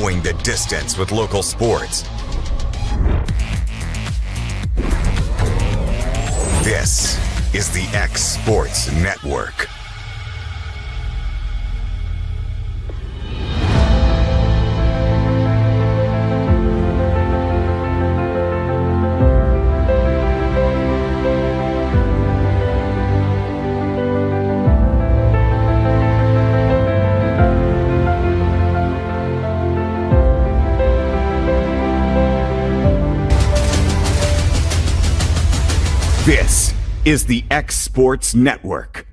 going the distance with local sports. This is the X Sports Network. This is the X Sports Network.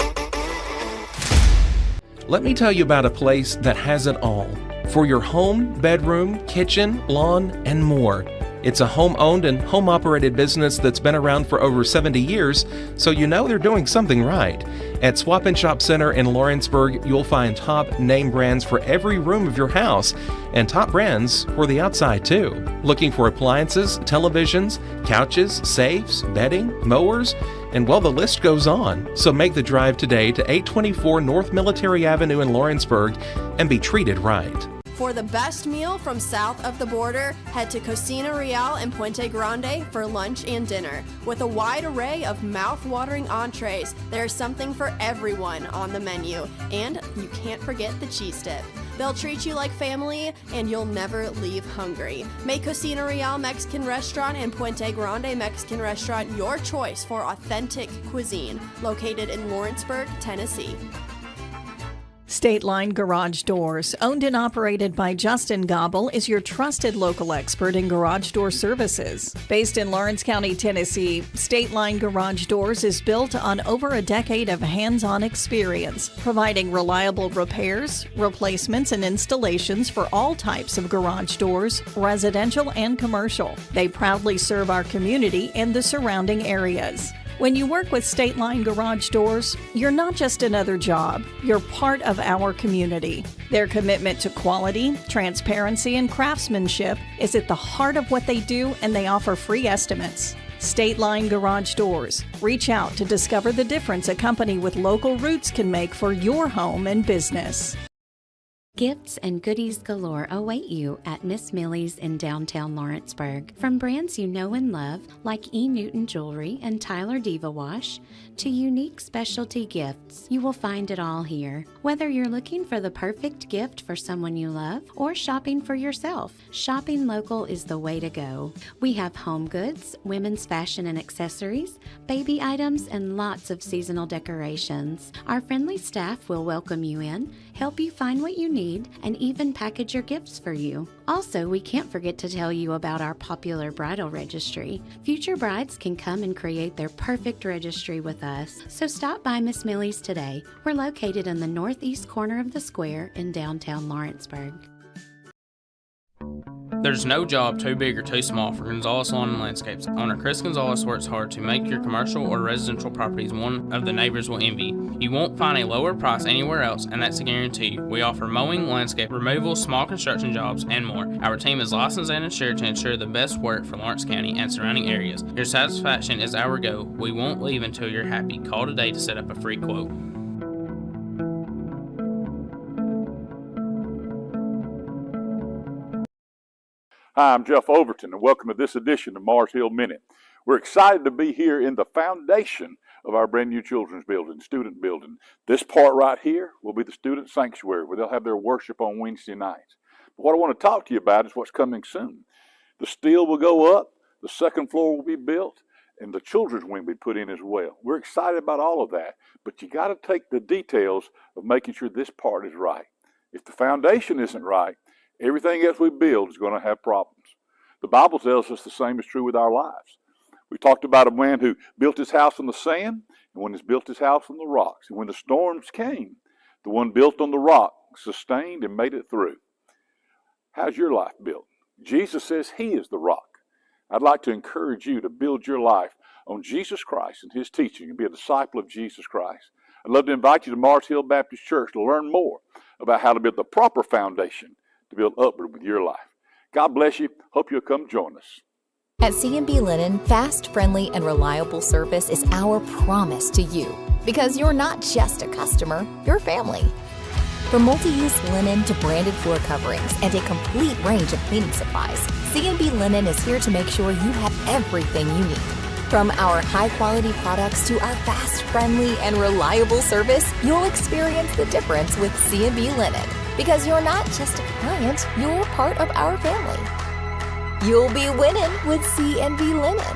Let me tell you about a place that has it all. For your home, bedroom, kitchen, lawn, and more. It's a home-owned and home-operated business that's been around for over 70 years, so you know they're doing something right. At Swap and Shop Center in Lawrenceburg, you'll find top name brands for every room of your house, and top brands for the outside too. Looking for appliances, televisions, couches, safes, bedding, mowers, and well, the list goes on. So make the drive today to 824 North Military Avenue in Lawrenceburg and be treated right. For the best meal from south of the border, head to Cocina Real in Puente Grande for lunch and dinner. With a wide array of mouth-watering entrees, there's something for everyone on the menu. And you can't forget the cheese dip. They'll treat you like family, and you'll never leave hungry. Make Cocina Real Mexican Restaurant and Puente Grande Mexican Restaurant your choice for authentic cuisine, located in Lawrenceburg, Tennessee. State Line Garage Doors, owned and operated by Justin Gobble, is your trusted local expert in garage door services. Based in Lawrence County, Tennessee, State Line Garage Doors is built on over a decade of hands-on experience, providing reliable repairs, replacements, and installations for all types of garage doors, residential and commercial. They proudly serve our community and the surrounding areas. When you work with State Line Garage Doors, you're not just another job, you're part of our community. Their commitment to quality, transparency, and craftsmanship is at the heart of what they do, and they offer free estimates. State Line Garage Doors. Reach out to discover the difference a company with local roots can make for your home and business. Gifts and goodies galore await you at Miss Millie's in downtown Lawrenceburg. From brands you know and love, like E. Newton Jewelry and Tyler Diva Wash, to unique specialty gifts, you will find it all here. Whether you're looking for the perfect gift for someone you love or shopping for yourself, shopping local is the way to go. We have home goods, women's fashion and accessories, baby items, and lots of seasonal decorations. Our friendly staff will welcome you in, help you find what you need, and even package your gifts for you. Also, we can't forget to tell you about our popular bridal registry. Future brides can come and create their perfect registry with us. So stop by Miss Millie's today. We're located in the northeast corner of the square in downtown Lawrenceburg. There's no job too big or too small for Gonzalez Lawn and Landscapes. Owner Chris Gonzalez works hard to make your commercial or residential properties one of the neighbors will envy. You won't find a lower price anywhere else, and that's a guarantee. We offer mowing, landscape removal, small construction jobs, and more. Our team is licensed and insured to ensure the best work for Lawrence County and surrounding areas. Your satisfaction is our goal. We won't leave until you're happy. Call today to set up a free quote. Hi, I'm Jeff Overton, and welcome to this edition of Mars Hill Minute. We're excited to be here in the foundation of our brand new children's building, student building. This part right here will be the student sanctuary where they'll have their worship on Wednesday nights. But what I want to talk to you about is what's coming soon. The steel will go up, the second floor will be built, and the children's wing will be put in as well. We're excited about all of that, but you got to take the details of making sure this part is right. If the foundation isn't right, everything else we build is going to have problems. The Bible tells us the same is true with our lives. We talked about a man who built his house on the sand, and one who's built his house on the rocks. And when the storms came, the one built on the rock sustained and made it through. How's your life built? Jesus says he is the rock. I'd like to encourage you to build your life on Jesus Christ and his teaching and be a disciple of Jesus Christ. I'd love to invite you to Mars Hill Baptist Church to learn more about how to build the proper foundation to build upward with your life. God bless you. Hope you'll come join us. At C&B Linen, fast, friendly, and reliable service is our promise to you. Because you're not just a customer, you're family. From multi-use linen to branded floor coverings and a complete range of cleaning supplies, C&B Linen is here to make sure you have everything you need. From our high-quality products to our fast, friendly, and reliable service, you'll experience the difference with C&B Linen. Because you're not just a client, you're part of our family. You'll be winning with C&B Linen.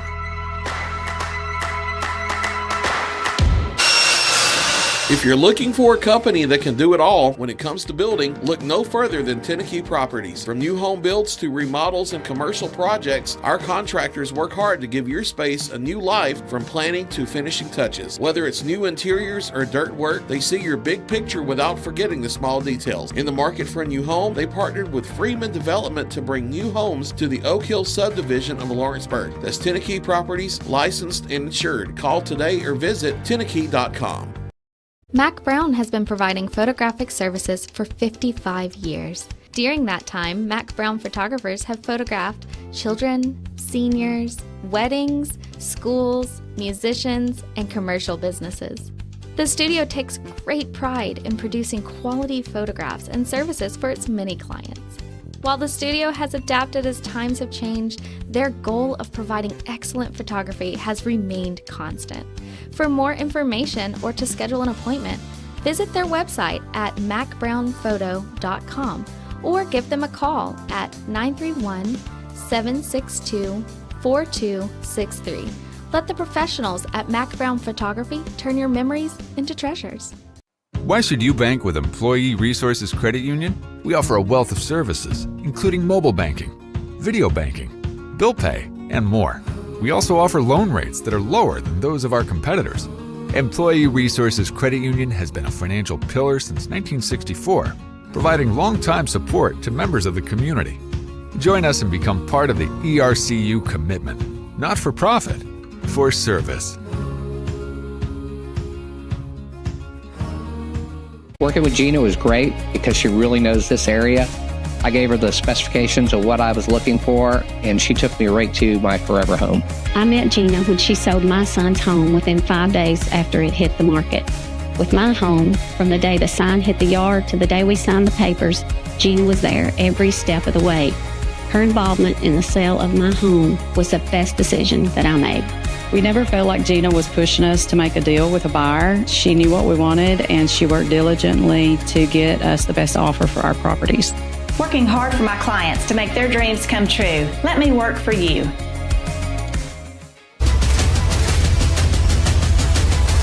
If you're looking for a company that can do it all when it comes to building, look no further than Tenakee Properties. From new home builds to remodels and commercial projects, our contractors work hard to give your space a new life from planning to finishing touches. Whether it's new interiors or dirt work, they see your big picture without forgetting the small details. In the market for a new home, they partnered with Freeman Development to bring new homes to the Oak Hill subdivision of Lawrenceburg. That's Tenakee Properties, licensed and insured. Call today or visit tenakee.com. Mac Brown has been providing photographic services for 55 years. During that time, Mac Brown photographers have photographed children, seniors, weddings, schools, musicians, and commercial businesses. The studio takes great pride in producing quality photographs and services for its many clients. While the studio has adapted as times have changed, their goal of providing excellent photography has remained constant. For more information or to schedule an appointment, visit their website at macbrownphoto.com or give them a call at 931-762-4263. Let the professionals at Mac Brown Photography turn your memories into treasures. Why should you bank with Employee Resources Credit Union? We offer a wealth of services, including mobile banking, video banking, bill pay, and more. We also offer loan rates that are lower than those of our competitors. Employee Resources Credit Union has been a financial pillar since 1964, providing long-time support to members of the community. Join us and become part of the ERCU commitment, not for profit, for service. Working with Gina was great because she really knows this area. I gave her the specifications of what I was looking for, and she took me right to my forever home. I met Gina when she sold my son's home within 5 days after it hit the market. With my home, from the day the sign hit the yard to the day we signed the papers, Gina was there every step of the way. Her involvement in the sale of my home was the best decision that I made. We never felt like Gina was pushing us to make a deal with a buyer. She knew what we wanted, and she worked diligently to get us the best offer for our properties. Working hard for my clients to make their dreams come true. Let me work for you.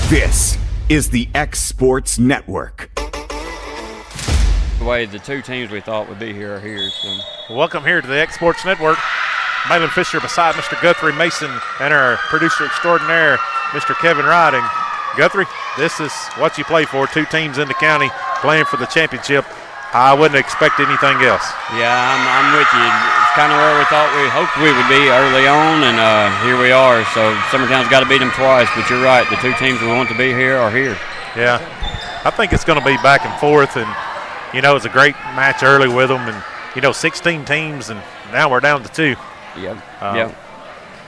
This is the X Sports Network. The way the two teams we thought would be here are here. So. Welcome here to the X Sports Network. Malin Fisher beside Mr. Guthrie Mason and our producer extraordinaire, Mr. Kevin Wright. And Guthrie, this is what you play for. Two teams in the county playing for the championship. I wouldn't expect anything else. Yeah, I'm with you. It's kind of where we thought we hoped we would be early on, and here we are. So Summertown's got to beat them twice, but you're right. The two teams we want to be here are here. Yeah, I think it's going to be back and forth, and, you know, it's a great match early with them. And, you know, 16 teams, and now we're down to 2. Yep, yep.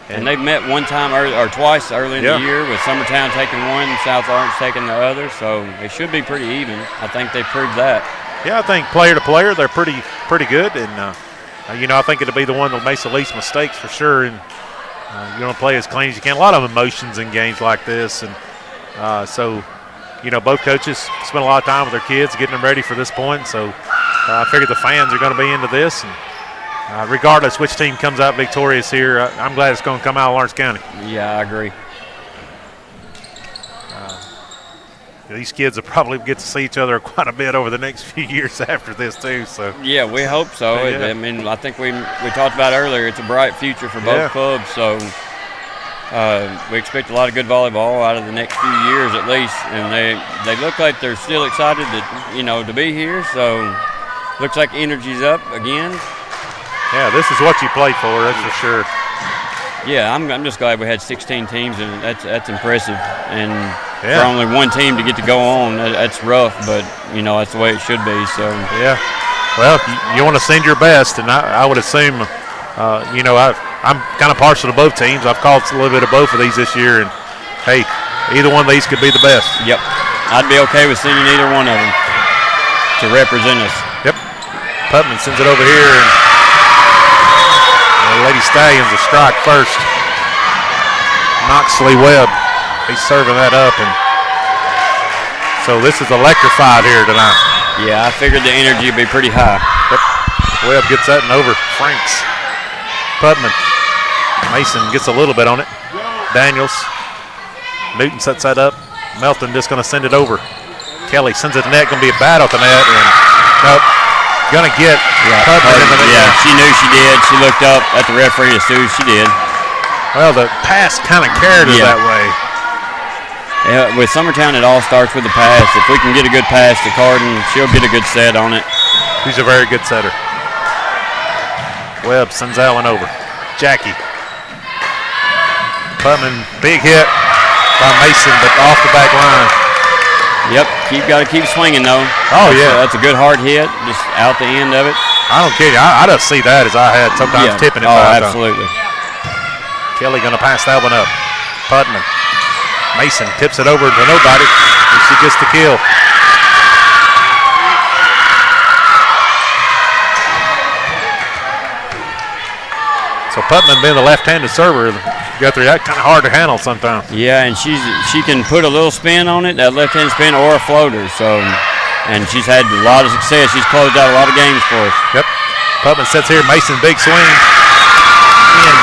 And they've met one time or twice early in the year, with Summertown taking one and South Orange taking the other. So it should be pretty even. I think they proved that. Yeah, I think player to player they're pretty good, and you know, I think it'll be the one that makes the least mistakes for sure. And you want to play as clean as you can. A lot of emotions in games like this, and so you know, both coaches spend a lot of time with their kids getting them ready for this point. So I figure the fans are going to be into this, and regardless which team comes out victorious here, I'm glad it's going to come out of Lawrence County. Yeah, I agree. These kids will probably get to see each other quite a bit over the next few years after this too. So yeah, we hope so. Yeah. I mean, I think we talked about earlier. It's a bright future for both clubs. So we expect a lot of good volleyball out of the next few years at least. And they look like they're still excited to be here. So looks like energy's up again. Yeah, this is what you play for. That's for sure. Yeah, I'm just glad we had 16 teams, and that's impressive. And for only one team to get to go on, that's rough, but, you know, that's the way it should be. So yeah. Well, you want to send your best, and I would assume, you know, I'm kind of partial to both teams. I've called a little bit of both of these this year, and, hey, either one of these could be the best. Yep. I'd be okay with sending either one of them. to represent us. Yep. Putman sends it over here, and the Lady Stallions will strike first. Knoxley Webb, he's serving that up, and so this is electrified here tonight. Yeah, I figured the energy would be pretty high. Yep. Webb gets that and over. Franks. Putman. Mason gets a little bit on it. Daniels. Newton sets that up. Melton just going to send it over. Kelly sends it to the net. Going to be a battle at the net. And nope. Going to get Putman in the net. Yeah, she knew she did. She looked up at the referee as soon as she did. Well, the pass kind of carried her that way. Yeah, with Summertown, it all starts with the pass. If we can get a good pass to Carden, she'll get a good set on it. She's a very good setter. Webb sends that one over. Jackie. Putman, big hit by Mason, but off the back line. Yep, got to keep swinging though. Oh yeah, that's a good hard hit, just out the end of it. I don't kid you, I just see that as I had sometimes tipping it. Oh, absolutely. Kelly gonna pass that one up. Putman. Mason tips it over to nobody, and she gets the kill. So Putman being the left-handed server, Guthrie, that's kind of hard to handle sometimes. Yeah, and she can put a little spin on it, that left-hand spin, or a floater. So, and she's had a lot of success. She's closed out a lot of games for us. Yep. Putman sits here. Mason, big swing. And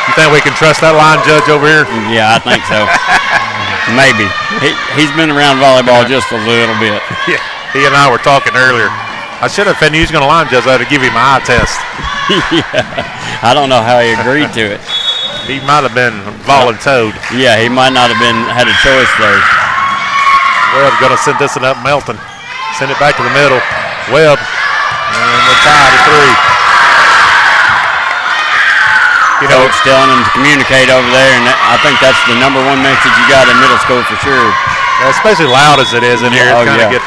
you think we can trust that line judge over here? Yeah, I think so. Maybe. He's been around volleyball just a little bit. Yeah, he and I were talking earlier. I should have, if I knew he was going to line judge, I had to give him my eye test. Yeah, I don't know how he agreed to it. He might have been voluntoed. Yeah, he might not have had a choice there. Webb going to send this one up Melton. Send it back to the middle. Webb, and we're tied at 3. You know, it's telling them to communicate over there, and I think that's the number one message you got in middle school for sure. Well, especially loud as it is in here. Oh, yeah.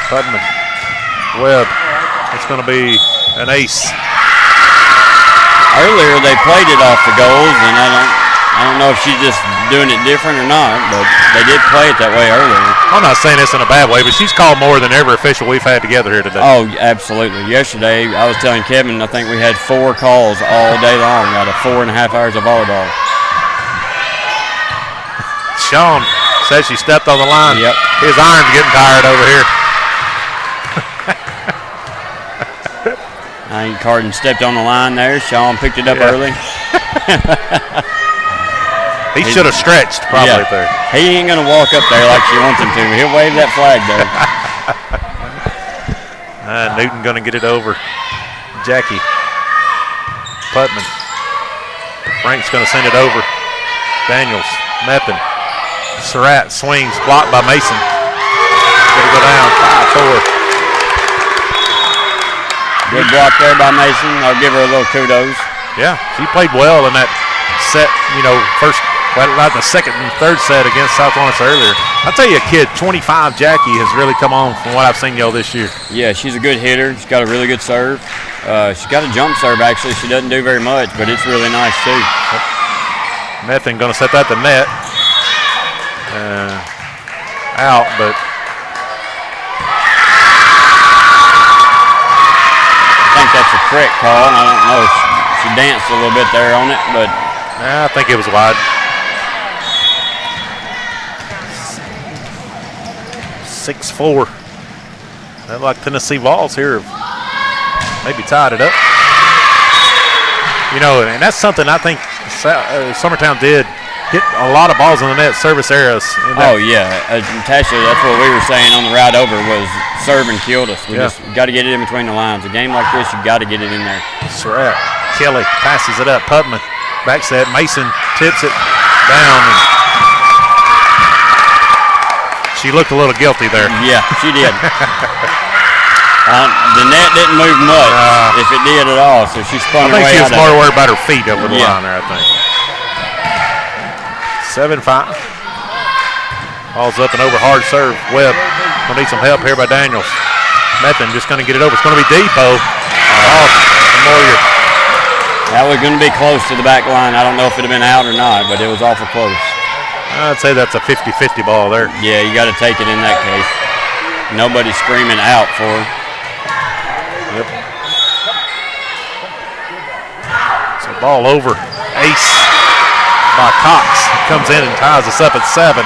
Putman, Webb, it's going to be an ace. Earlier they played it off the goals, and I don't know if she's just doing it different or not, but they did play it that way earlier. I'm not saying this in a bad way, but she's called more than every official we've had together here today. Oh, absolutely. Yesterday, I was telling Kevin, I think we had 4 calls all day long out of 4.5 hours of volleyball. Sean says she stepped on the line. Yep. His iron's getting tired over here. I think Carden stepped on the line there. Sean picked it up early. He should have stretched probably there. He ain't going to walk up there like she wants him to. He'll wave that flag there. Newton going to get it over. Jackie. Putman. Frank's going to send it over. Daniels. Method. Surratt swings. Blocked by Mason. Going to go down. 5-4. Good block there by Mason. I'll give her a little kudos. Yeah, she played well in that set, not the second and third set against South Lawrence earlier. I'll tell you a kid, 25, Jackie, has really come on from what I've seen y'all this year. Yeah, she's a good hitter. She's got a really good serve. She's got a jump serve, actually. She doesn't do very much, but it's really nice, too. Method going to set that to net. Out, but I think that's a correct call. I don't know. She danced a little bit there on it, but I think it was wide. 6-4. That like Tennessee Vols here have maybe tied it up. And that's something I think Summertown did. Hit a lot of balls in the net, service areas. Oh, yeah. Tasha, that's what we were saying on the ride over was serve and killed us. We just got to get it in between the lines. A game like this, you got to get it in there. Surratt. Kelly passes it up. Putman back set. Mason tips it down. And she looked a little guilty there. Yeah, she did. The net didn't move much, if it did at all, so she spun her way out of it. I think she was more worried about her feet over the line there, I think. 7-5. Ball's up and over, hard serve. Webb will need some help here by Daniels. Method just going to get it over. It's going to be Depot. Off Moyer. That was going to be close to the back line. I don't know if it had been out or not, but it was awful close. I'd say that's a 50-50 ball there. Yeah, you got to take it in that case. Nobody's screaming out for her. Yep. So ball over. Ace by Cox. Comes in and ties us up at 7.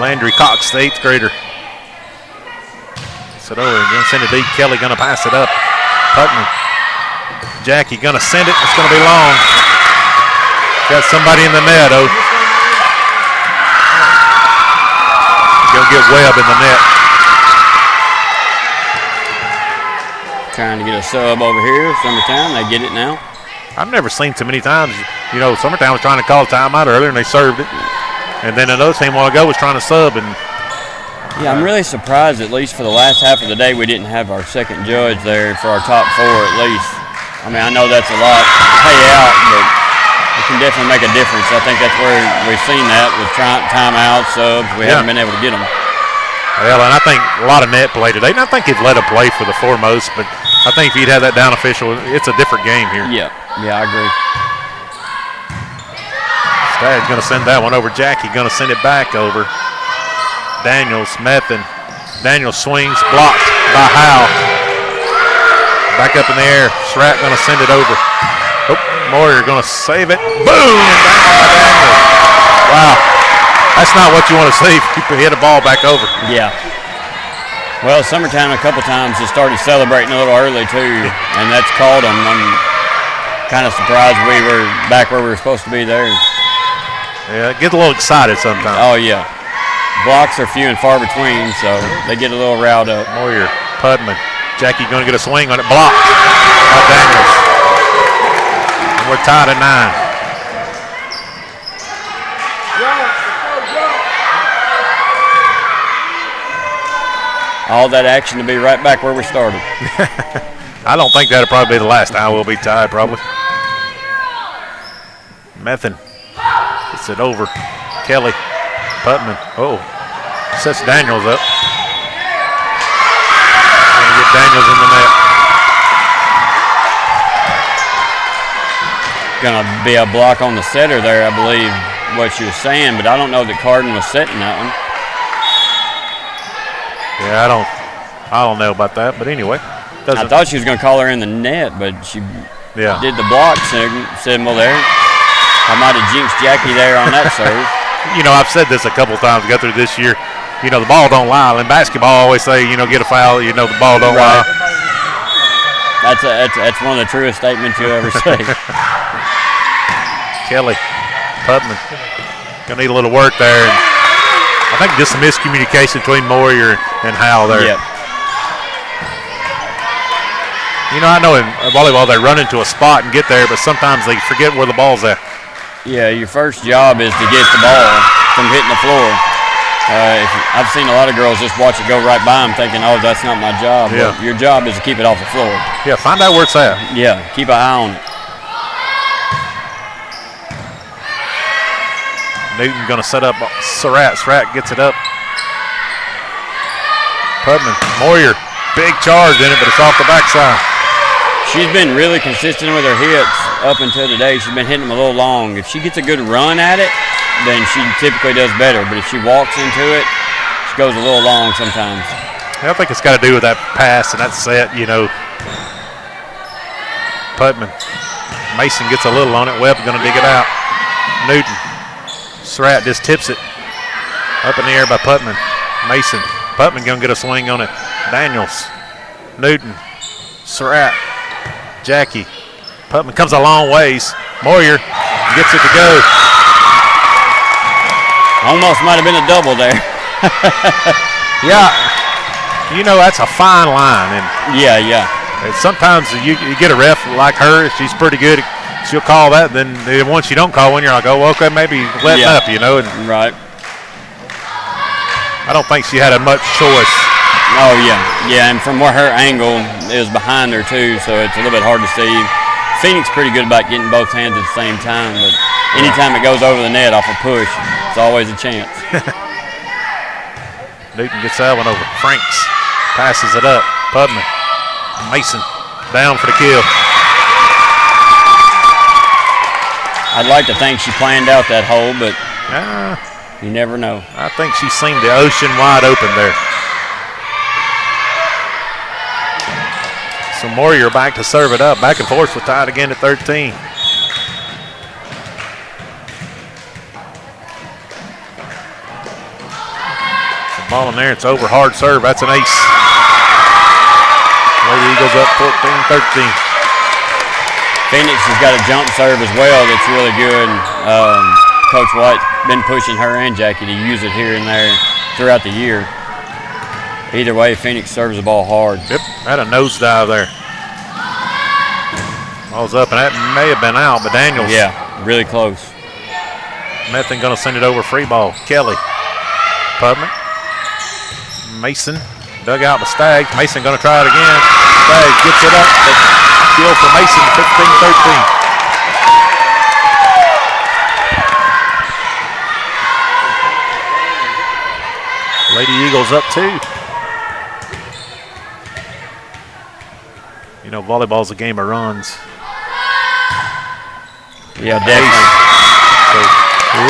Landry Cox, the 8th grader. Set over and gonna send it deep. Kelly gonna pass it up. Putnam. Jackie gonna send it. It's gonna be long. Got somebody in the net, oh. Gonna get Webb in the net. Trying to get a sub over here. Summertown, they get it now. I've never seen too many times. You know, Summertown was trying to call a timeout earlier and they served it. And then another team a while ago was trying to sub. And yeah, I'm really surprised, at least for the last half of the day, we didn't have our second judge there for our top 4 at least. I mean, I know that's a lot to pay out, but it can definitely make a difference. I think that's where we've seen that with timeouts, subs. We haven't been able to get them. Well, and I think a lot of net play today. And I think he'd let him play for the foremost, but I think if he'd have that down official, it's a different game here. Yeah, I agree. Stag's going to send that one over. Jackie going to send it back over. Daniels, Methan. Daniels swings, blocked by Howe. Back up in the air. Srat going to send it over. Oh, Moyer going to save it. Boom! Down by Daniels. Wow. That's not what you want to see if you hit a ball back over. Yeah. Well, Summertown a couple times has started celebrating a little early too, and that's called them. I'm kind of surprised we were back where we were supposed to be there. Yeah, get a little excited sometimes. Oh, yeah. Blocks are few and far between, so they get a little riled up. Moyer, Pudman. Jackie going to get a swing on it. Blocked by Daniels. And we're tied at 9. All that action to be right back where we started. I don't think that'll probably be the last time we'll be tied, probably. Methan gets it over. Kelly, Putman. Oh, sets Daniels up. Gonna get Daniels in the net. Gonna be a block on the setter there, I believe, what she was saying, but I don't know that Carden was setting that one. Yeah, I don't know about that, but anyway. I thought she was going to call her in the net, but she did the block symbol there. I might have jinxed Jackie there on that serve. You know, I've said this a couple times, go through this year. You know, the ball don't lie. In basketball, I always say, you know, get a foul, you know, the ball don't lie. That's one of the truest statements you'll ever say. Kelly, Putman, going to need a little work there. I think just some miscommunication between Moyer and Howell there. Yep. You know, I know in volleyball they run into a spot and get there, but sometimes they forget where the ball's at. Yeah, your first job is to get the ball from hitting the floor. I've seen a lot of girls just watch it go right by them thinking, oh, that's not my job. Yeah. But your job is to keep it off the floor. Yeah, find out where it's at. Yeah, keep an eye on it. Newton going to set up Surratt. Surratt gets it up. Putman, Moyer, big charge in it, but it's off the backside. She's been really consistent with her hits up until today. She's been hitting them a little long. If she gets a good run at it, then she typically does better. But if she walks into it, she goes a little long sometimes. I think it's got to do with that pass and that set, you know. Putman. Mason gets a little on it. Webb's going to dig it out. Newton. Surratt just tips it. Up in the air by Putman. Mason. Putman going to get a swing on it. Daniels. Newton. Surratt. Jackie. Putman comes a long ways. Moyer gets it to go. Almost might have been a double there. Yeah. You know, that's a fine line. And yeah. Sometimes you get a ref like her, she's pretty good. She'll call that, then once you don't call one, you're like, oh, well, okay, maybe letting up, you know. And right. I don't think she had much choice. Oh, yeah, and from where her angle is behind her, too, so it's a little bit hard to see. Phoenix pretty good about getting both hands at the same time, but anytime it goes over the net off a push, it's always a chance. Newton gets that one over. Franks passes it up. Putman. Mason down for the kill. I'd like to think she planned out that hole, but you never know. I think she seen the ocean wide open there. So Moyer back to serve it up. Back and forth with tied again at 13. The ball in there. It's over. Hard serve. That's an ace. Lady Eagles up 14-13. Phoenix has got a jump serve as well that's really good. Coach White's been pushing her and Jackie to use it here and there throughout the year. Either way, Phoenix serves the ball hard. Yep, had a nosedive there. Ball's up, and that may have been out, but Daniels. Yeah, really close. Method going to send it over, free ball. Kelly. Pubman. Mason. Dug out by Staggs. Mason going to try it again. Staggs gets it up, but kill for Mason, 15-13. Lady Eagles up 2. You know, volleyball's a game of runs. Yeah, definitely. So,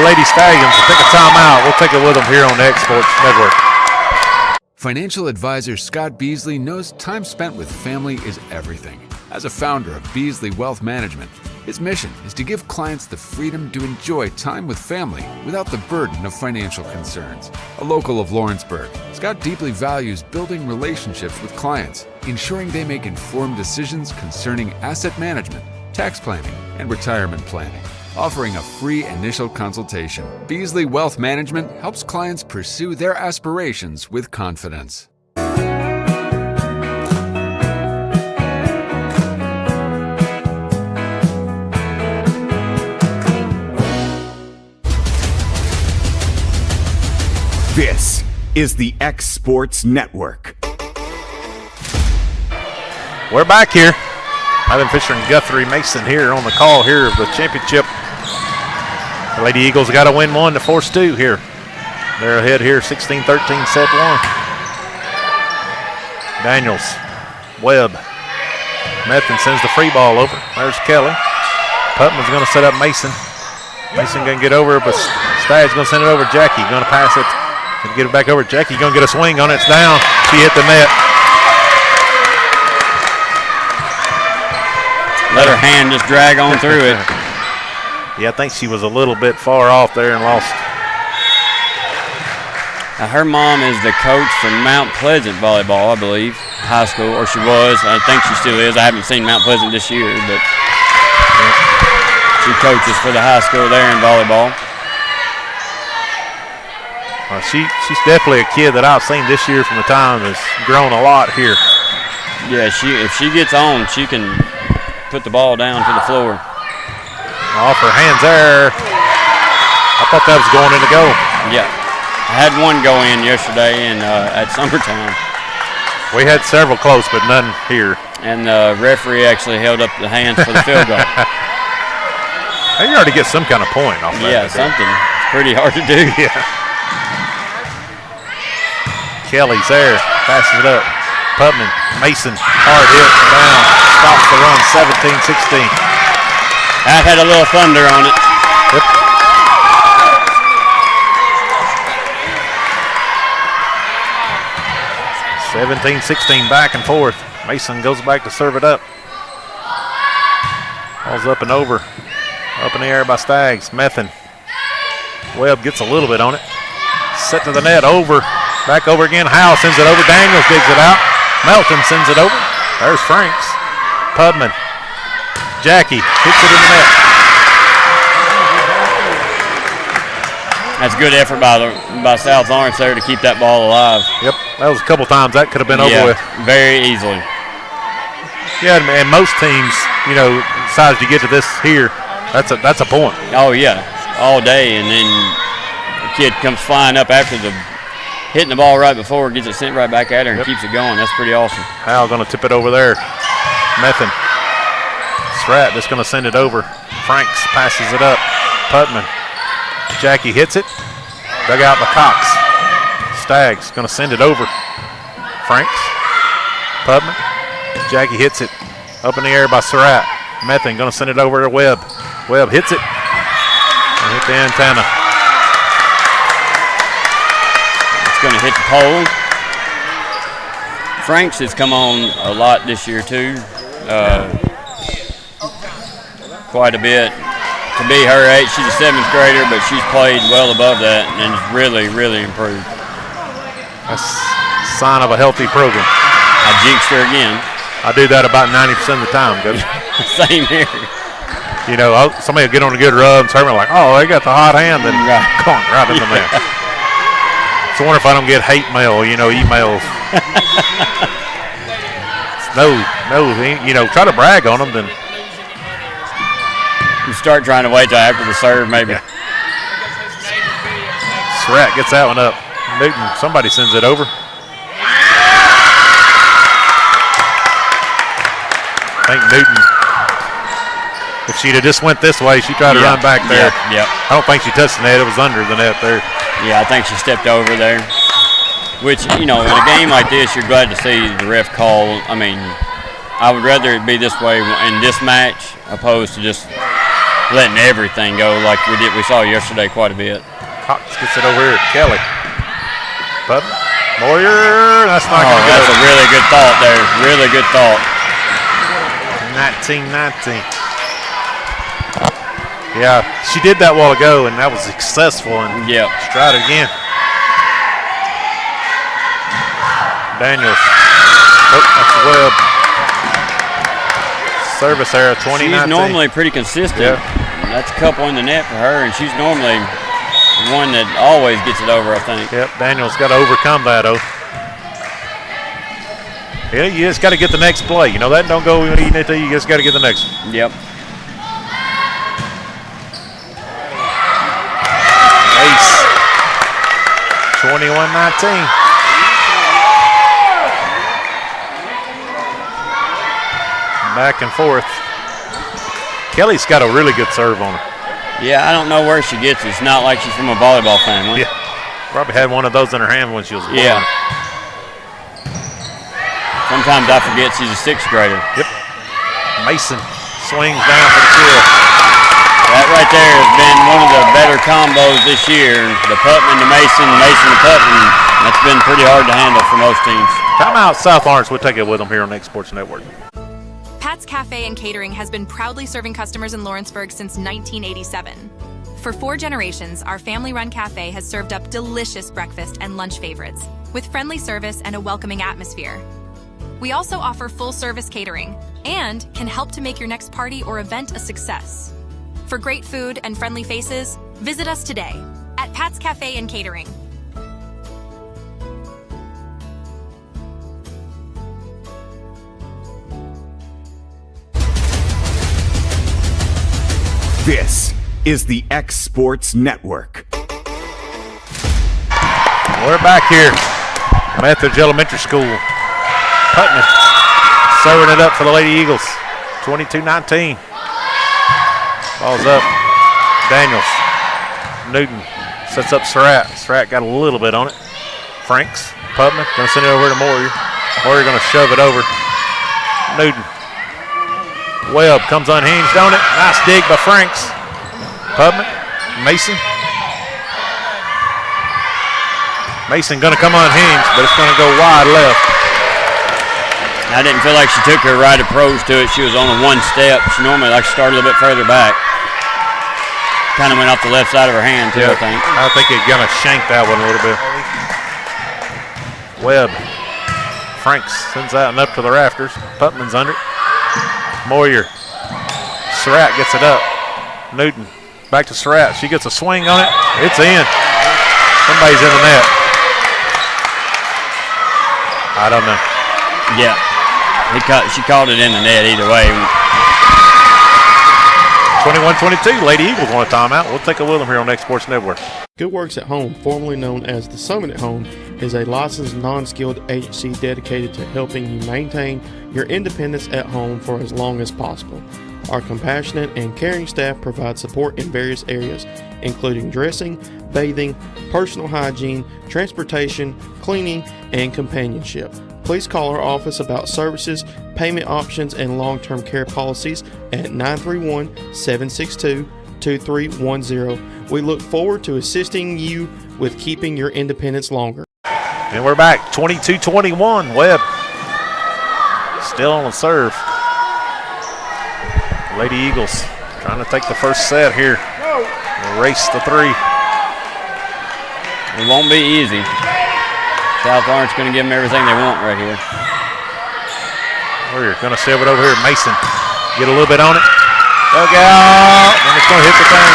Lady Stallions will take a timeout. We'll take it with them here on the X Sports Network. Financial advisor Scott Beasley knows time spent with family is everything. As a founder of Beasley Wealth Management, his mission is to give clients the freedom to enjoy time with family without the burden of financial concerns. A local of Lawrenceburg, Scott deeply values building relationships with clients, ensuring they make informed decisions concerning asset management, tax planning, and retirement planning. Offering a free initial consultation, Beasley Wealth Management helps clients pursue their aspirations with confidence. This is the X Sports Network. We're back here. Ivan Fisher and Guthrie Mason here on the call here of the championship. The Lady Eagles got to win one to force 2 here. They're ahead here, 16-13, set 1. Daniels, Webb. Method sends the free ball over. There's Kelly. Putman's going to set up Mason. Mason going to get over, but Staggs going to send it over. Jackie going to pass it. Going to get it back over. Jackie going to get a swing on it. It's down. She hit the net. Let her hand just drag on through it. Yeah, I think she was a little bit far off there and lost. Now, her mom is the coach for Mount Pleasant Volleyball, I believe, high school, or she was. I think she still is. I haven't seen Mount Pleasant this year, but she coaches for the high school there in volleyball. She's definitely a kid that I've seen this year from the time that's grown a lot here. Yeah, if she gets on, she can put the ball down to the floor. Off her hands there. I thought that was going in to go. Yeah. I had one go in yesterday at Summertown. We had several close, but none here. And the referee actually held up the hands for the field goal. Hey, you ought to get some kind of point off that. Yeah, something. It's pretty hard to do. Yeah. Kelly's there. Passes it up. Putman, Mason, hard hit, down. Stops the run, 17-16. That had a little thunder on it. Yep. (17-16) back and forth. Mason goes back to serve it up. Ball's up and over. Up in the air by Staggs. Methin. Webb gets a little bit on it. Set to the net, over. Back over again. Howell sends it over. Daniels digs it out. Melton sends it over. There's Franks. Pudman. Jackie hits it in the net. That's good effort by South Lawrence there to keep that ball alive. Yep, that was a couple times that could have been over with. Very easily. Yeah, and most teams, you know, besides you get to this here, that's a point. Oh yeah, all day, and then the kid comes flying up after hitting the ball right before, gets it sent right back at her and keeps it going. That's pretty awesome. Hal going to tip it over there. Methin. Strat just going to send it over. Franks passes it up. Putman. Jackie hits it. Dug out by Cox. Staggs going to send it over. Franks. Putman. Jackie hits it. Up in the air by Surratt. Methin going to send it over to Webb. Webb hits it. At the antenna. It's going to hit the pole. Franks has come on a lot this year too. Quite a bit. To be her age, she's a 7th grader, but she's played well above that and has really, really improved. That's a sign of a healthy program. I jinxed her again. I do that about 90% of the time, Coach. Same here. You know, somebody will get on a good rub and start like, oh, they got the hot hand, and come on, right in the mouth. So I wonder if I don't get hate mail, emails. Try to brag on them, then. You start trying to wait till after the serve, maybe. Yeah. Surratt gets that one up. Newton, somebody sends it over. I think Newton, if she'd have just went this way, she tried to run back there. Yep. I don't think she touched the net. It was under the net there. Yeah, I think she stepped over there. Which, in a game like this, you're glad to see the ref call. I mean, I would rather it be this way in this match opposed to just letting everything go like we saw yesterday quite a bit. Cox gets it over here at Kelly. But Moyer, that's not going to go. That's a really good thought there. Really good thought. 19-19. Yeah, she did that a while ago, and that was successful. And let's try it again. Daniels. Oh, that's Webb. Service error, 2019. She's normally pretty consistent. Yeah. That's a couple in the net for her, and she's normally one that always gets it over, I think. Yep, Daniels got to overcome that, though. Yeah, you just got to get the next play. That don't go when you need to. You just got to get the next one. Yep. Ace. 21-19. Back and forth. Kelly's got a really good serve on her. Yeah, I don't know where she gets it. It's not like she's from a volleyball family. Yeah, probably had one of those in her hand when she was born. Yeah. Sometimes I forget she's a 6th grader. Yep. Mason swings down for the kill. That right there has been one of the better combos this year. The Putman to Mason, Mason to Putman. That's been pretty hard to handle for most teams. Timeout South Lawrence. We'll take it with them here on X Sports Network. Pat's Cafe and Catering has been proudly serving customers in Lawrenceburg since 1987. For 4 generations, our family-run cafe has served up delicious breakfast and lunch favorites, with friendly service and a welcoming atmosphere. We also offer full-service catering and can help to make your next party or event a success. For great food and friendly faces, visit us today at Pat's Cafe and Catering. This is the X Sports Network. We're back here at Ethridge Elementary School. Putnam serving it up for the Lady Eagles. 22-19. Ball's up. Daniels. Newton sets up Surratt. Surratt got a little bit on it. Franks. Putnam going to send it over to Moyer. Moyer going to shove it over. Newton. Webb comes unhinged on it. Nice dig by Franks. Putnam. Mason. Mason going to come unhinged, but it's going to go wide left. I didn't feel like she took her right approach to it. She was on the one step. She normally likes to start a little bit further back. Kind of went off the left side of her hand, too, I think. I think it going to shank that one a little bit. Webb. Franks sends that one up to the rafters. Putman's under it. Moyer. Surratt gets it up. Newton. Back to Surratt. She gets a swing on it. It's in. Somebody's in the net. I don't know. Yeah. She called it in the net either way. 21-22. Lady Eagles want a timeout. We'll take it with them here on X Sports Network. Good Works at Home, formerly known as the Summit at Home, is a licensed, non-skilled agency dedicated to helping you maintain your independence at home for as long as possible. Our compassionate and caring staff provide support in various areas, including dressing, bathing, personal hygiene, transportation, cleaning, and companionship. Please call our office about services, payment options, and long-term care policies at 931-762 2310. We look forward to assisting you with keeping your independence longer. And we're back, 22-21. Webb still on the serve. Lady Eagles trying to take the first set here. Race the three. It won't be easy. South Lawrence going to give them everything they want right here. We're going to serve it over here. Mason, get a little bit on it. Look out. And it's going to hit the thing.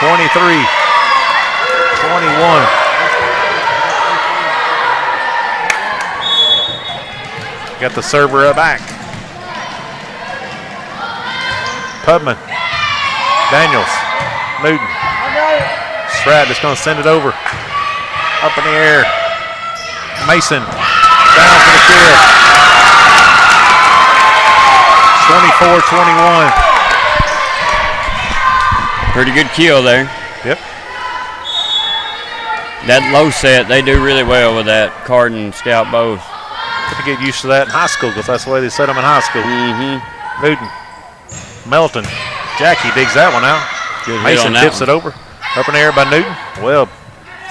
23-21. Got the server back. Pubman, Daniels, Newton. Stratton is going to send it over. Up in the air. Mason down for the kill. 24-21. Pretty good kill there. Yep. That low set, they do really well with that. Card and Scout both. To get used to that in high school because that's the way they set them in high school. Newton, Melton, Jackie digs that one out. Mason tips it over. Up in the air by Newton. Webb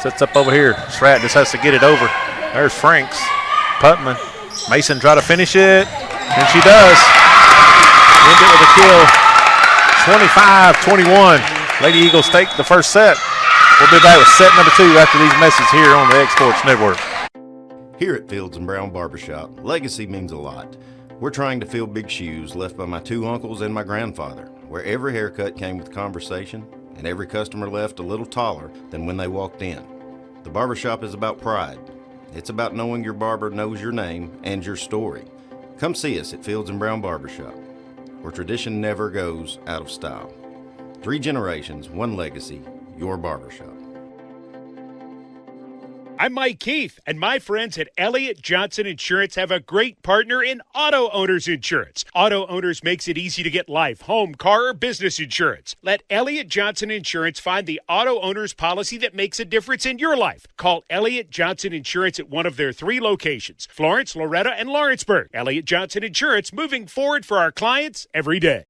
sets up over here. Stratton just has to get it over. There's Franks. Putman. Mason try to finish it. And she does. End it with a kill. 25-21. Lady Eagles take the first set. We'll be back with set number 2 after these messages here on the X-Sports Network. Here at Fields & Brown Barbershop, legacy means a lot. We're trying to fill big shoes left by my 2 uncles and my grandfather, where every haircut came with conversation and every customer left a little taller than when they walked in. The barbershop is about pride. It's about knowing your barber knows your name and your story. Come see us at Fields & Brown Barbershop, where tradition never goes out of style. 3 generations, 1 legacy, your barbershop. I'm Mike Keith, and my friends at Elliott Johnson Insurance have a great partner in Auto Owners Insurance. Auto Owners makes it easy to get life, home, car, or business insurance. Let Elliott Johnson Insurance find the Auto Owners policy that makes a difference in your life. Call Elliott Johnson Insurance at one of their 3 locations, Florence, Loretto, and Lawrenceburg. Elliott Johnson Insurance, moving forward for our clients every day.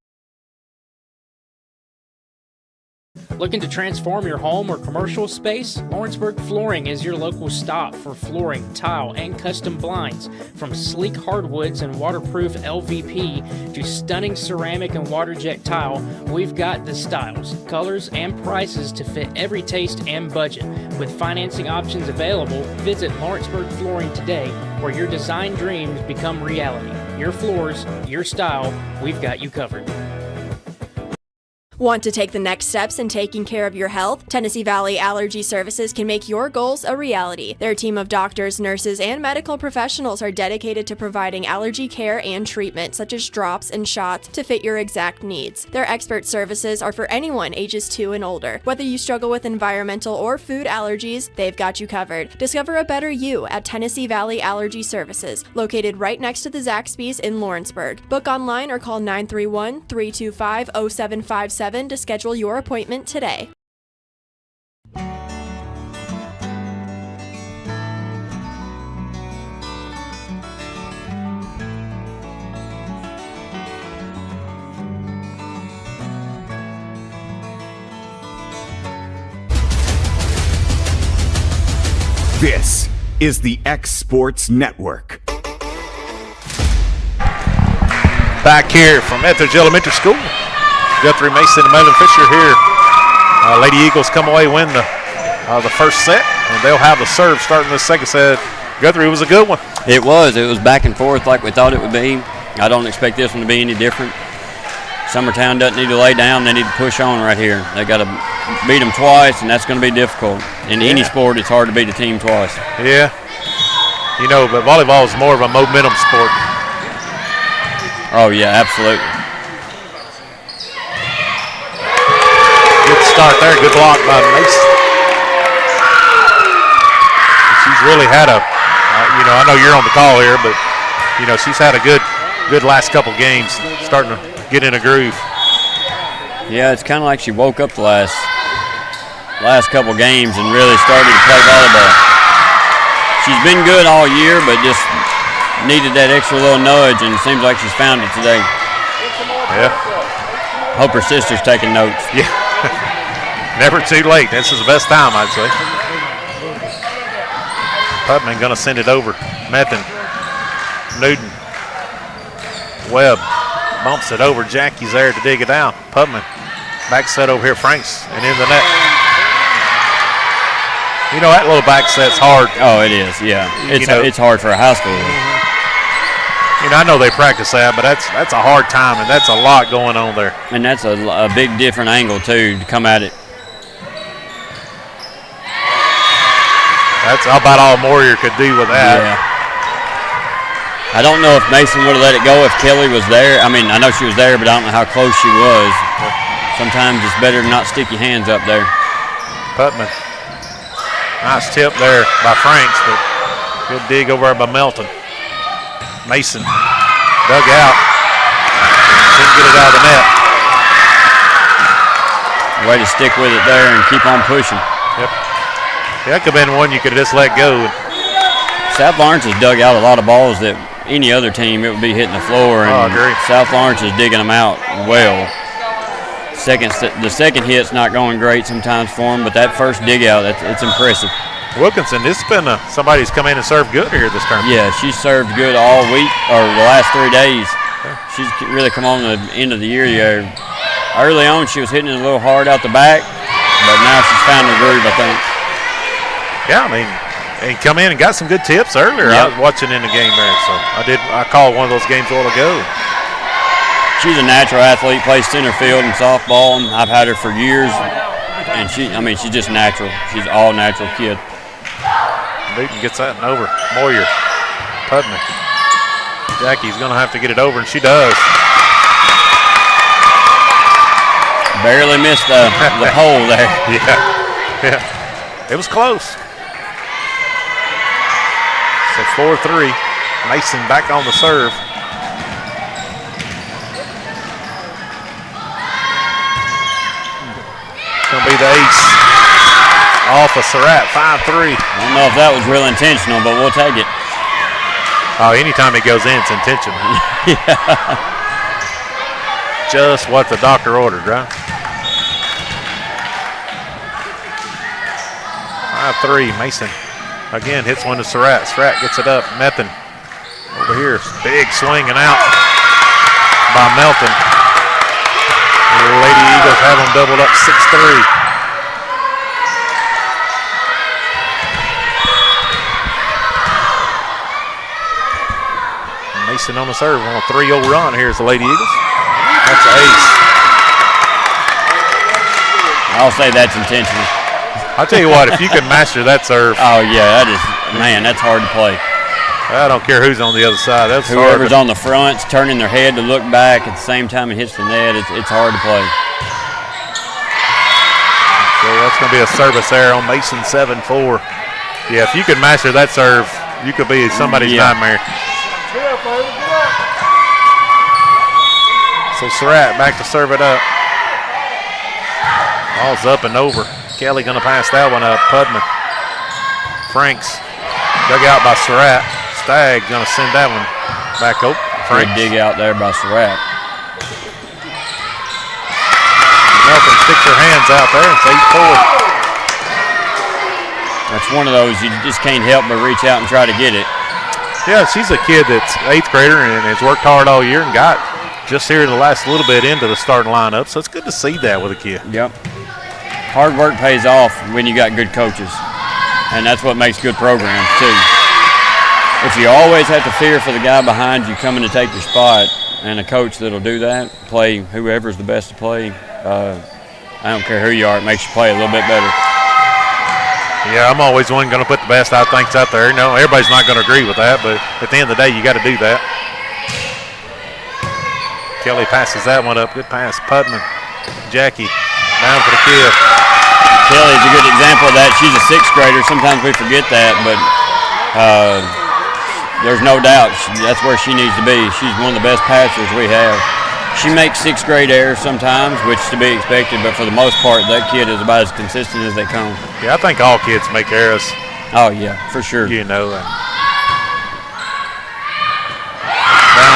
Looking to transform your home or commercial space? Lawrenceburg Flooring is your local stop for flooring, tile, and custom blinds. From sleek hardwoods and waterproof LVP to stunning ceramic and water jet tile, we've got the styles, colors, and prices to fit every taste and budget. With financing options available, visit Lawrenceburg Flooring today, where your design dreams become reality. Your floors, your style, we've got you covered. Want to take the next steps in taking care of your health? Tennessee Valley Allergy Services can make your goals a reality. Their team of doctors, nurses, and medical professionals are dedicated to providing allergy care and treatment, such as drops and shots, to fit your exact needs. Their expert services are for anyone ages 2 and older. Whether you struggle with environmental or food allergies, they've got you covered. Discover a better you at Tennessee Valley Allergy Services, located right next to the Zaxby's in Lawrenceburg. Book online or call 931-325-0757 to schedule your appointment today. This is the X-Sports Network. Back here from Ethridge Elementary School. Guthrie Mason and Melvin Fisher here. Lady Eagles come away, win the first set, and they'll have the serve starting the second set. Guthrie, was a good one. It was back and forth like we thought it would be. I don't expect this one to be any different. Summertown doesn't need to lay down. They need to push on right here. They got to beat them twice, and that's going to be difficult. In any sport, it's hard to beat a team twice. Yeah. You know, but volleyball is more of a momentum sport. Oh, yeah, absolutely. Good start there. Good block by Mason. She's really had a, I know you're on the call here, but, she's had a good last couple games, starting to get in a groove. Yeah, it's kind of like she woke up the last couple games and really started to play volleyball. She's been good all year, but just needed that extra little nudge, and it seems like she's found it today. Yeah. Hope her sister's taking notes. Yeah. Never too late. This is the best time, I'd say. Putman going to send it over. Methan. Newton. Webb bumps it over. Jackie's there to dig it down. Putman. Back set over here. Franks and in the net. You know, that little back set's hard. Oh, it is, yeah. It's hard for a high school. You know, I know they practice that, but that's a hard time, and that's a lot going on there. And that's a big different angle, too, to come at it. That's about all Moyer could do with that. Yeah. I don't know if Mason would have let it go if Kelly was there. I mean, I know she was there, but I don't know how close she was. Sometimes it's better to not stick your hands up there. Putman. Nice tip there by Franks, but good dig over by Melton. Mason dug out. Didn't get it out of the net. Way to stick with it there and keep on pushing. Yep. Yeah, that could have been one you could have just let go. South Lawrence has dug out a lot of balls that any other team, it would be hitting the floor. And I agree. South Lawrence is digging them out well. The second hit's not going great sometimes for them, but that first dig out, it's impressive. Wilkinson, this has been somebody who's come in and served good here this tournament. Yeah, she's served good all week, or the last 3 days. She's really come on the end of the year here. Early on, she was hitting it a little hard out the back, but now she's found her groove, I think. Yeah, I mean, and come in and got some good tips earlier. Yep. I was watching in the game there, so I called one of those games a while ago. She's a natural athlete, plays center field in softball, and I've had her for years. And she's just natural. She's all natural kid. Newton gets that and over. Moyer. Putman. Jackie's going to have to get it over, and she does. Barely missed the hole there. Yeah. It was close. So 4-3. Mason back on the serve. Going to be the ace off of Surratt, 5-3. I don't know if that was real intentional, but we'll take it. Oh, anytime it goes in, it's intentional. Yeah. Just what the doctor ordered, right? 5-3, Mason. Again, hits one to Surratt. Surratt gets it up. Methan over here. Big swing and out by Melton. The Lady Eagles have them doubled up 6-3. Mason on the serve on a 3-0 run. Here's the Lady Eagles. That's an ace. I'll say that's intentional. I'll tell you what, if you can master that serve. Oh, yeah, that's hard to play. I don't care who's on the other side. That's whoever's on the front's turning their head to look back at the same time it hits the net. It's hard to play. So that's going to be a service there on Mason 7-4. Yeah, if you can master that serve, you could be somebody's nightmare. So Surratt back to serve it up. Ball's up and over. Kelly going to pass that one up. Putman. Franks dug out by Surratt. Stagg going to send that one back up. Great dig out there by Surratt. Melton sticks her hands out there. It's 8-4. That's one of those you just can't help but reach out and try to get it. Yeah, she's a kid that's 8th grader and has worked hard all year and got just here the last little bit into the starting lineup. So it's good to see that with a kid. Yep. Hard work pays off when you got good coaches. And that's what makes good programs, too. If you always have to fear for the guy behind you coming to take your spot and a coach that'll do that, play whoever's the best to play, I don't care who you are, it makes you play a little bit better. Yeah, I'm always one going to put the best I think's out there. No, everybody's not going to agree with that, but at the end of the day, you got to do that. Kelly passes that one up. Good pass. Putman. Jackie down for the kill. Kelly's a good example of that. She's a 6th grader. Sometimes we forget that, but there's no doubt that's where she needs to be. She's one of the best passers we have. She makes 6th grade errors sometimes, which is to be expected, but for the most part, that kid is about as consistent as they come. Yeah, I think all kids make errors. Oh, yeah, for sure. You know. Down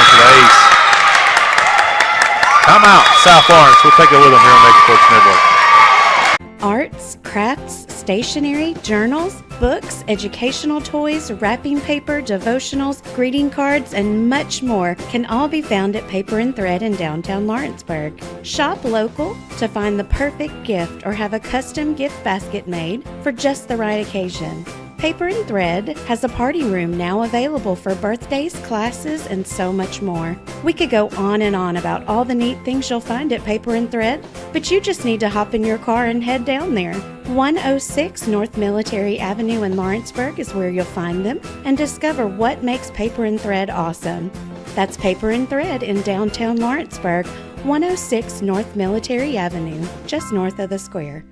for the ace. Timeout, South Lawrence. We'll take it with them here on X Sports Network. Arts, crafts, stationery, journals, books, educational toys, wrapping paper, devotionals, greeting cards, and much more can all be found at Paper and Thread in downtown Lawrenceburg. Shop local to find the perfect gift or have a custom gift basket made for just the right occasion. Paper and Thread has a party room now available for birthdays, classes, and so much more. We could go on and on about all the neat things you'll find at Paper and Thread, but you just need to hop in your car and head down there. 106 North Military Avenue in Lawrenceburg is where you'll find them and discover what makes Paper and Thread awesome. That's Paper and Thread in downtown Lawrenceburg, 106 North Military Avenue, just north of the square.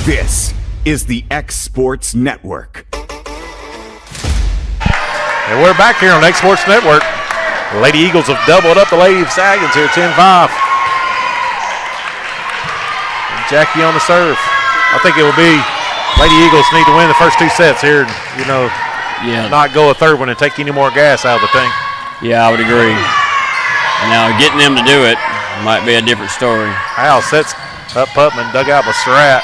This is the X Sports Network. And we're back here on X Sports Network. The Lady Eagles have doubled up the Lady Sagans here, 10-5. And Jackie on the serve. I think it will be Lady Eagles need to win the first two sets here, not go a third one and take any more gas out of the thing. Yeah, I would agree. Now, getting them to do it might be a different story. Hal sets up Putman, dug out by Surratt.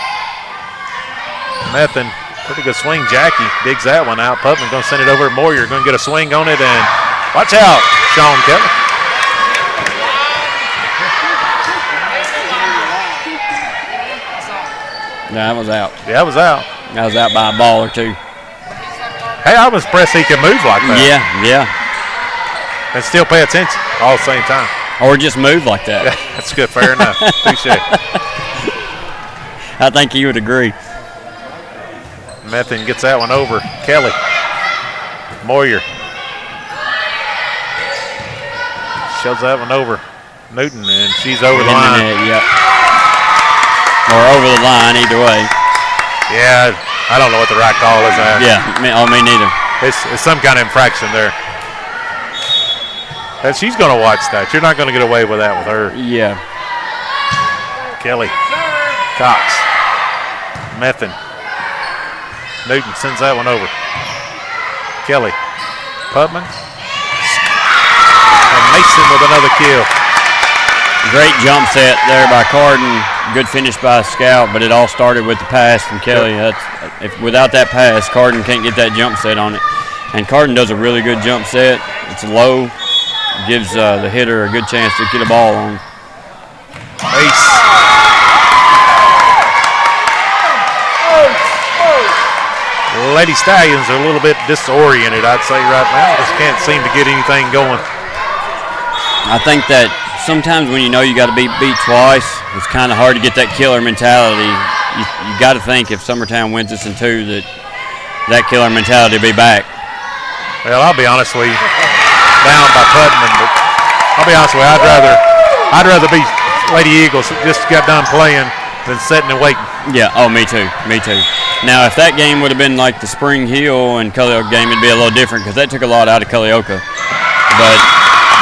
Methan, pretty good swing. Jackie digs that one out. Putman going to send it over to Moyer. Going to get a swing on it, and watch out, Sean Kelly. No, that was out. Yeah, that was out. That was out by a ball or two. Hey, I was impressed he can move like that. Yeah. And still pay attention all at the same time. Or just move like that. Yeah, that's good. Fair enough. Appreciate it. I think he would agree. Methan gets that one over. Kelly. Moyer. Shoves that one over. Newton, and she's over the line. Yep. Or over the line, either way. Yeah, I don't know what the right call is there. Yeah, me neither. It's some kind of infraction there. And she's going to watch that. You're not going to get away with that with her. Yeah. Kelly. Cox. Methan. Newton sends that one over. Kelly. Putman. And Mason with another kill. Great jump set there by Carden. Good finish by Scout, but it all started with the pass from Kelly. Without that pass, Carden can't get that jump set on it. And Carden does a really good jump set. It's low. Gives the hitter a good chance to get a ball on. Ace. Lady Stallions are a little bit disoriented, I'd say, right now. Just can't seem to get anything going. I think that sometimes when you know you got to beat twice, it's kind of hard to get that killer mentality. You got to think if Summertown wins this in two, that killer mentality will be back. Well, I'll be honest with you, down by Putman, but I'll be honest with you, I'd rather be Lady Eagles just got done playing than sitting and waiting. Yeah, me too. Now, if that game would have been like the Spring Hill and Cullioca game, it'd be a little different because that took a lot out of Cullioca. But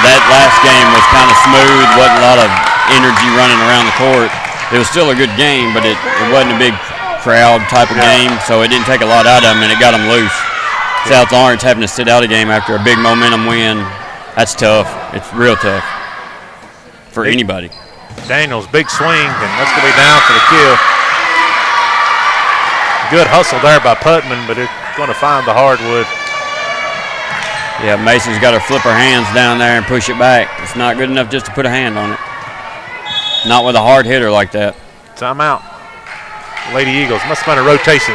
that last game was kind of smooth, wasn't a lot of energy running around the court. It was still a good game, but it wasn't a big crowd type of game, so it didn't take a lot out of them, and it got them loose. South Lawrence having to sit out a game after a big momentum win, that's tough. It's real tough for anybody. Daniels, big swing, and that's going to be down for the kill. Good hustle there by Putman, but it's going to find the hardwood. Yeah, Mason's got to flip her hands down there and push it back. It's not good enough just to put a hand on it. Not with a hard hitter like that. Timeout. Lady Eagles, must have been a rotation.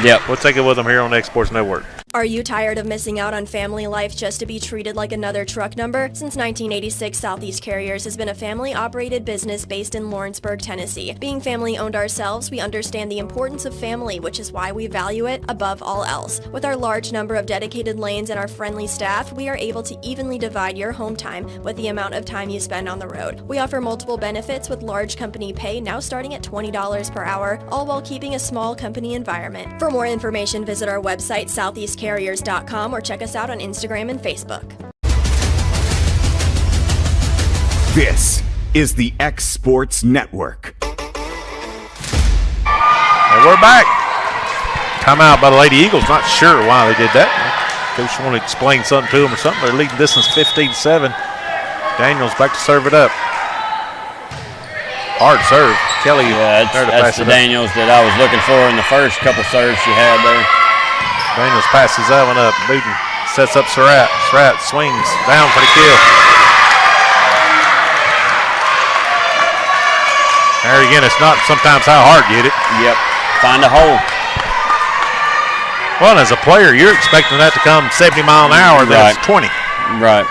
Yep. We'll take it with them here on the X Sports Network. Are you tired of missing out on family life just to be treated like another truck number? Since 1986, Southeast Carriers has been a family-operated business based in Lawrenceburg, Tennessee. Being family-owned ourselves, we understand the importance of family, which is why we value it above all else. With our large number of dedicated lanes and our friendly staff, we are able to evenly divide your home time with the amount of time you spend on the road. We offer multiple benefits with large company pay now starting at $20 per hour, all while keeping a small company environment. For more information, visit our website, southeastcarriers.com, or check us out on Instagram and Facebook. This is the X Sports Network. And we're back. Timeout by the Lady Eagles. Not sure why they did that. Coach want to explain something to them or something. They're leading distance 15-7. Daniels back to serve it up. Hard serve. Kelly. Yeah, that's the Daniels that I was looking for in the first couple serves she had there. Daniels passes that one up. Newton sets up Surratt. Surratt swings down for the kill. There again, it's not sometimes how hard you hit it. Yep. Find a hole. Well, as a player, you're expecting that to come 70 mile an hour, then it's 20. Right.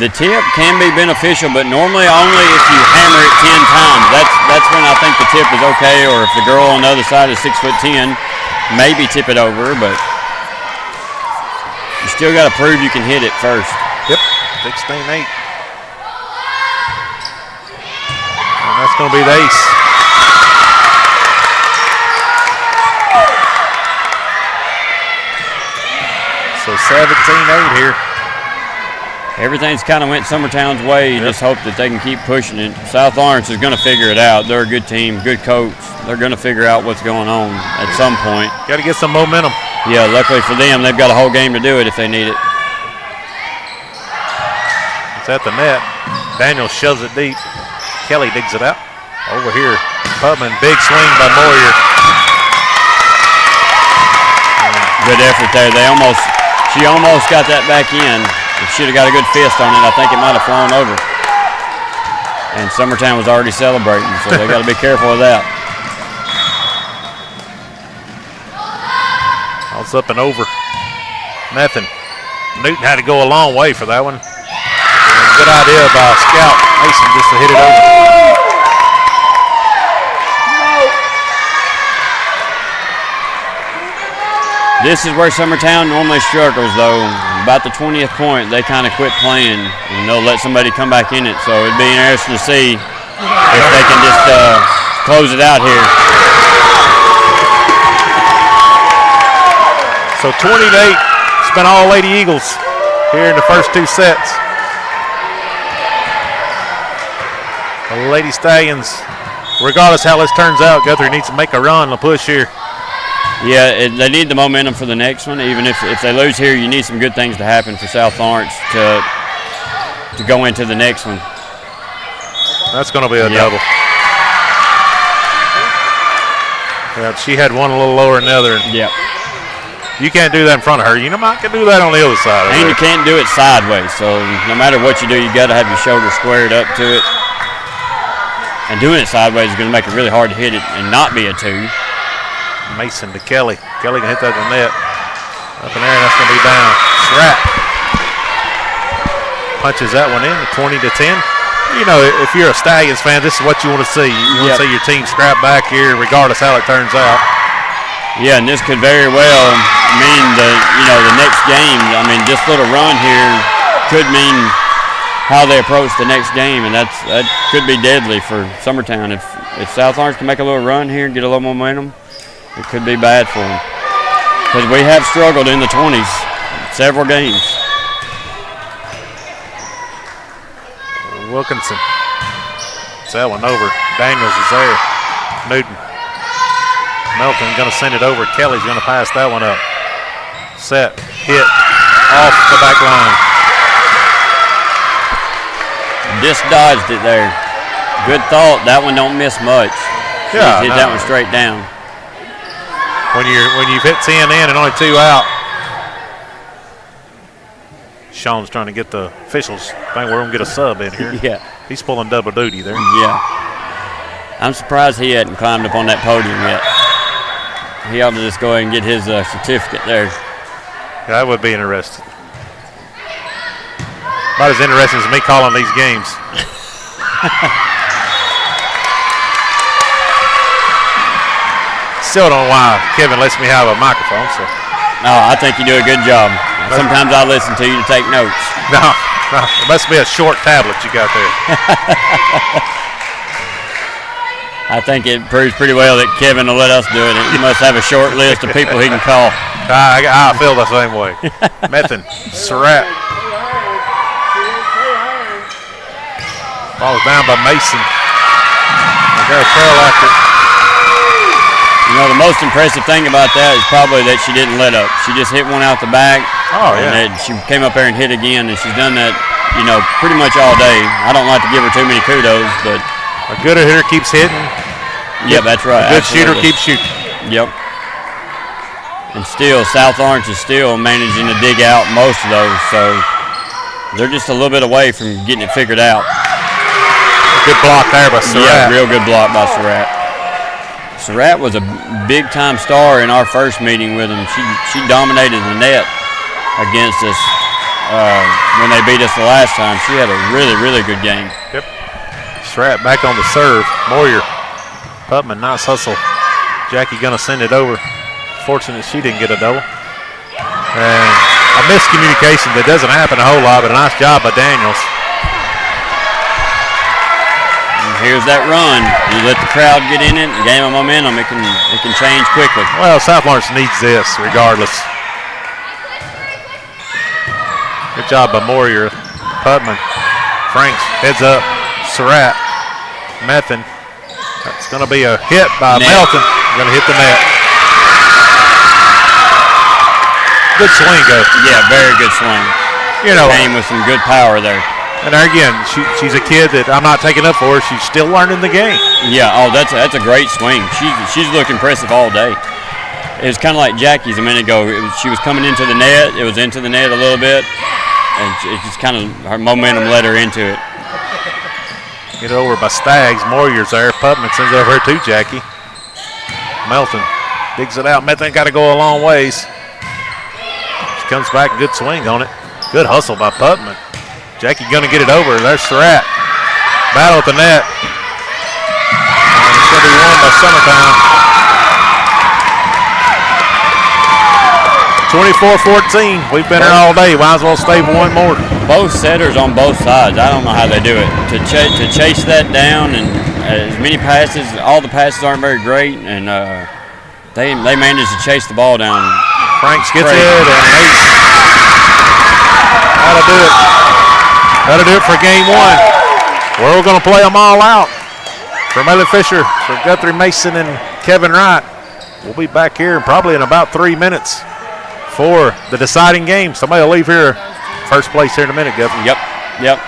The tip can be beneficial, but normally only if you hammer it 10 times. That's when I think the tip is okay, or if the girl on the other side is 6'10", maybe tip it over, but you still got to prove you can hit it first. Yep, 16-8. And that's going to be the ace. So 17-8 here. Everything's kind of went Summertown's way. You just hope that they can keep pushing it. South Lawrence is going to figure it out. They're a good team, good coach. They're going to figure out what's going on at some point. Got to get some momentum. Yeah, luckily for them, they've got a whole game to do it if they need it. It's at the net. Daniels shoves it deep. Kelly digs it out. Over here, Putman, big swing by Moyer. Good effort there. She almost got that back in. If she'd have got a good fist on it, I think it might have flown over. And Summertown was already celebrating, so they got to be careful of that. It's up and over. Nothing. Newton had to go a long way for that one. Good idea by Scout Mason just to hit it over. This is where Summertown normally struggles, though. About the 20th point, they kind of quit playing, and they'll let somebody come back in it. So it'd be interesting to see if they can just close it out here. So 20-8, it's been all Lady Eagles here in the first two sets. The Lady Stallions, regardless how this turns out, Guthrie needs to make a run, a push here. Yeah, they need the momentum for the next one. Even if they lose here, you need some good things to happen for South Lawrence to go into the next one. That's going to be a double. Yeah, she had one a little lower than the other. Yep. You can't do that in front of her. You might can do that on the other side. And you can't do it sideways. So no matter what you do, you got to have your shoulder squared up to it. And doing it sideways is going to make it really hard to hit it and not be a two. Mason to Kelly. Kelly can hit that in the net. Up in there, and that's going to be down. Surratt punches that one in, 20-10. You know, if you're a Stallions fan, this is what you want to see. You want to see your team scrap back here, regardless how it turns out. Yeah, and this could very well mean the next game. I mean, this little run here could mean how they approach the next game, and that could be deadly for Summertown. If South Lawrence can make a little run here and get a little momentum, it could be bad for them. Because we have struggled in the 20s several games. Wilkinson. It's that one over. Daniels is there. Newton. Melton going to send it over. Kelly's going to pass that one up. Set. Hit. Off the back line. Just dodged it there. Good thought. That one don't miss much. Yeah, hit that one straight down. When you've hit 10 in and only 2 out. Sean's trying to get the officials. I think we're going to get a sub in here. Yeah. He's pulling double duty there. Yeah. I'm surprised he hadn't climbed up on that podium yet. He ought to just go ahead and get his certificate there. Yeah, that would be interesting. About as interesting as me calling these games. Still don't know why Kevin lets me have a microphone. So. No, I think you do a good job. Sometimes I listen to you to take notes. No, it must be a short tablet you got there. I think it proves pretty well that Kevin will let us do it. He must have a short list of people he can call. I feel the same way. Methan, Surratt. Falls down by Mason. And there's Carroll after it. You know, the most impressive thing about that is probably that she didn't let up. She just hit one out the back. Oh, yeah. And she came up there and hit again, and she's done that pretty much all day. I don't like to give her too many kudos, but a good hitter keeps hitting. Yeah, that's right. A good shooter keeps shooting. Yep. And still, South Lawrence is still managing to dig out most of those, so they're just a little bit away from getting it figured out. Good block there by Surratt. Yeah, real good block by Surratt. Surratt was a big-time star in our first meeting with him. She dominated the net against us when they beat us the last time. She had a really, really good game. Yep. Surratt back on the serve. Moyer, Putman, nice hustle. Jackie gonna send it over. Fortunate she didn't get a double. And a miscommunication that doesn't happen a whole lot, but a nice job by Daniels. And here's that run. You let the crowd get in it, game of momentum, it can change quickly. Well, South Lawrence needs this regardless. Good job by Moyer. Putman. Franks heads up. Surratt. Methan. That's going to be a hit by Melton. Going to hit the net. Good swing, go. Yeah, very good swing. Came with some good power there. And there again, she's a kid that I'm not taking up for her. She's still learning the game. Yeah, that's a great swing. She's looked impressive all day. It was kind of like Jackie's a minute ago. She was coming into the net. It was into the net a little bit, and it just kind of her momentum led her into it. Get over by Staggs. Moyer's there. Putman sends it over to Jackie. Melton digs it out. Melton got to go a long ways. She comes back, good swing on it. Good hustle by Putman. Jackie gonna get it over. There's Surratt. Battle at the net. And it's gonna be won by Summertown. 24-14. We've been here all day. Might as well stay for one more. Both setters on both sides. I don't know how they do it. To chase that down and as many passes. All the passes aren't very great, and they managed to chase the ball down. Franks gets it, and that'll do it. That'll do it for game one. We're going to play them all out. For Melly Fisher, for Guthrie Mason, and Kevin Wright. We'll be back here probably in about 3 minutes for the deciding game. Somebody will leave here first place here in a minute, Guthrie. Yep.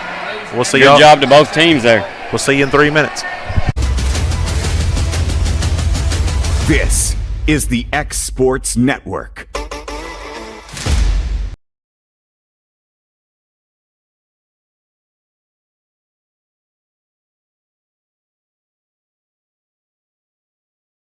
We'll see Good job to both teams there. We'll see you in 3 minutes. This is the X Sports Network.